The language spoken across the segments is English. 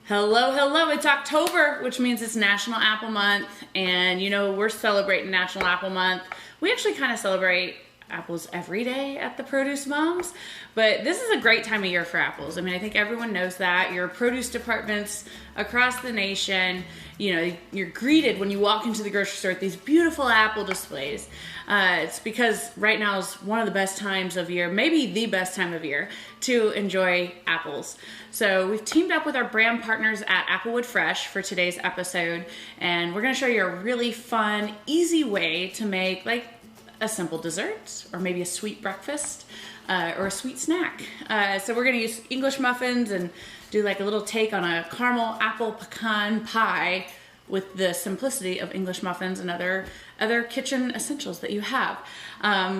Hello, hello, it's October, which means it's National Apple Month, and you know, we're celebrating National Apple Month. We actually kind of celebrate apples every day at the Produce Moms, but this is a great time of year for apples. I mean, I think everyone knows that. Your produce departments across the nation, you know, you're greeted when you walk into the grocery store with these beautiful apple displays. It's because right now is one of the best times of year, maybe the best time of year, to enjoy apples. So we've teamed up with our brand partners at Applewood Fresh for today's episode, and we're gonna show you a really fun, easy way to make like a simple dessert, or maybe a sweet breakfast, or a sweet snack. So we're gonna use English muffins and do like a little take on a caramel apple pecan pie with the simplicity of English muffins and other kitchen essentials that you have.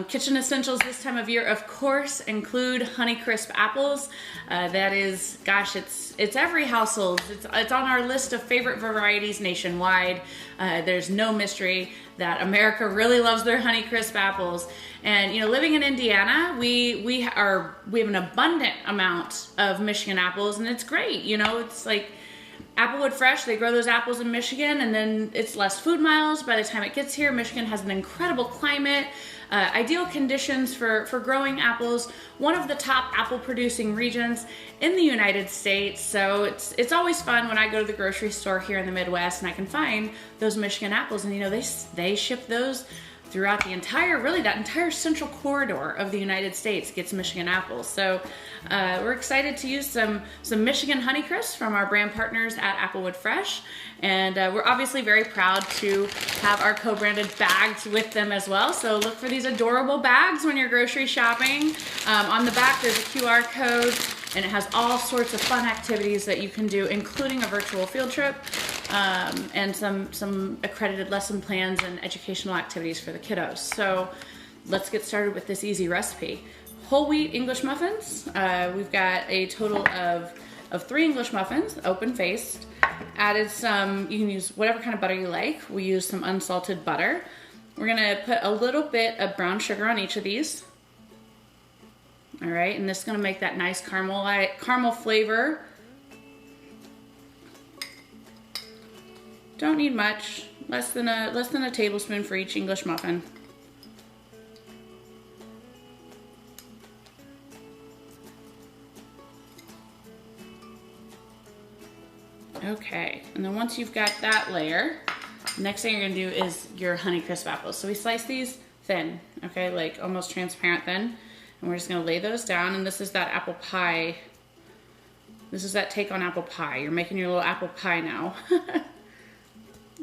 Kitchen essentials this time of year, of course, include Honeycrisp apples. That is, gosh, it's every household. It's on our list of favorite varieties nationwide. There's no mystery that America really loves their Honeycrisp apples. And you know, living in Indiana, we have an abundant amount of Michigan apples, and it's great. You know, it's like Applewood Fresh, they grow those apples in Michigan, and then it's less food miles by the time it gets here. Michigan has an incredible climate, ideal conditions for growing apples, one of the top apple producing regions in the United States. So it's always fun when I go to the grocery store here in the Midwest and I can find those Michigan apples, and you know, they ship those throughout the entire, really that entire central corridor of the United States gets Michigan apples. So we're excited to use some Michigan Honeycrisp from our brand partners at Applewood Fresh. And we're obviously very proud to have our co-branded bags with them as well. So look for these adorable bags when you're grocery shopping. On the back, there's a QR code, and it has all sorts of fun activities that you can do, including a virtual field trip, and some accredited lesson plans and educational activities for the kiddos. So let's get started with this easy recipe. Whole wheat English muffins. We've got a total of 3 English muffins, open-faced. Added some, you can use whatever kind of butter you like. We use some unsalted butter. We're gonna put a little bit of brown sugar on each of these. All right, and this is gonna make that nice caramel flavor. Don't need much, less than a tablespoon for each English muffin. Okay, and then once you've got that layer, next thing you're gonna do is your Honeycrisp apples. So we slice these thin, okay, like almost transparent thin, and we're just gonna lay those down, and this is that apple pie. This is that take on apple pie. You're making your little apple pie now.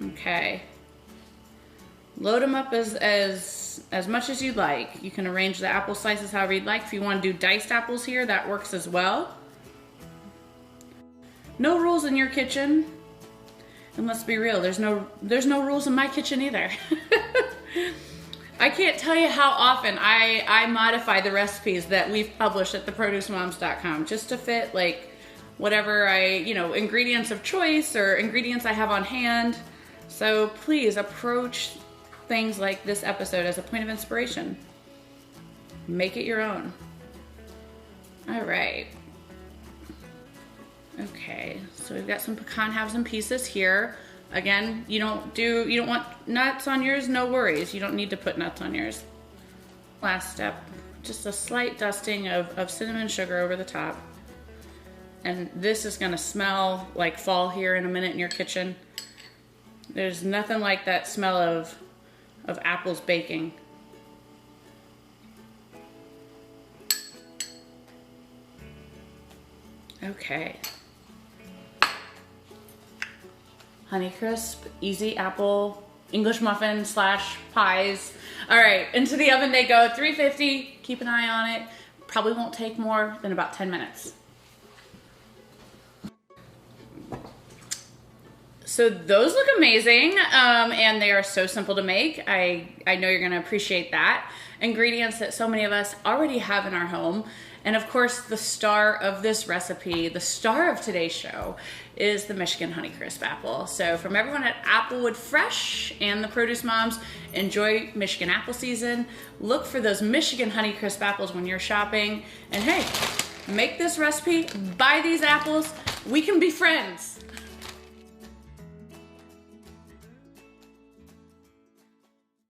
Okay. Load them up as much as you'd like. You can arrange the apple slices however you'd like. If you want to do diced apples here, that works as well. No rules in your kitchen. And let's be real, there's no rules in my kitchen either. I can't tell you how often I modify the recipes that we've published at theproducemoms.com just to fit like whatever ingredients of choice or ingredients I have on hand. So please approach things like this episode as a point of inspiration. Make it your own. All right. Okay, so we've got some pecan halves and pieces here. Again, you don't want nuts on yours, no worries. You don't need to put nuts on yours. Last step, just a slight dusting of cinnamon sugar over the top. And this is gonna smell like fall here in a minute in your kitchen. There's nothing like that smell of apples baking. Okay. Honeycrisp, easy apple, English muffin / pies. All right, into the oven they go, 350, keep an eye on it. Probably won't take more than about 10 minutes. So those look amazing, and they are so simple to make. I know you're gonna appreciate that. Ingredients that so many of us already have in our home. And of course, the star of this recipe, the star of today's show, is the Michigan Honeycrisp apple. So from everyone at Applewood Fresh and the Produce Moms, enjoy Michigan apple season. Look for those Michigan Honeycrisp apples when you're shopping. And hey, make this recipe, buy these apples, We can be friends.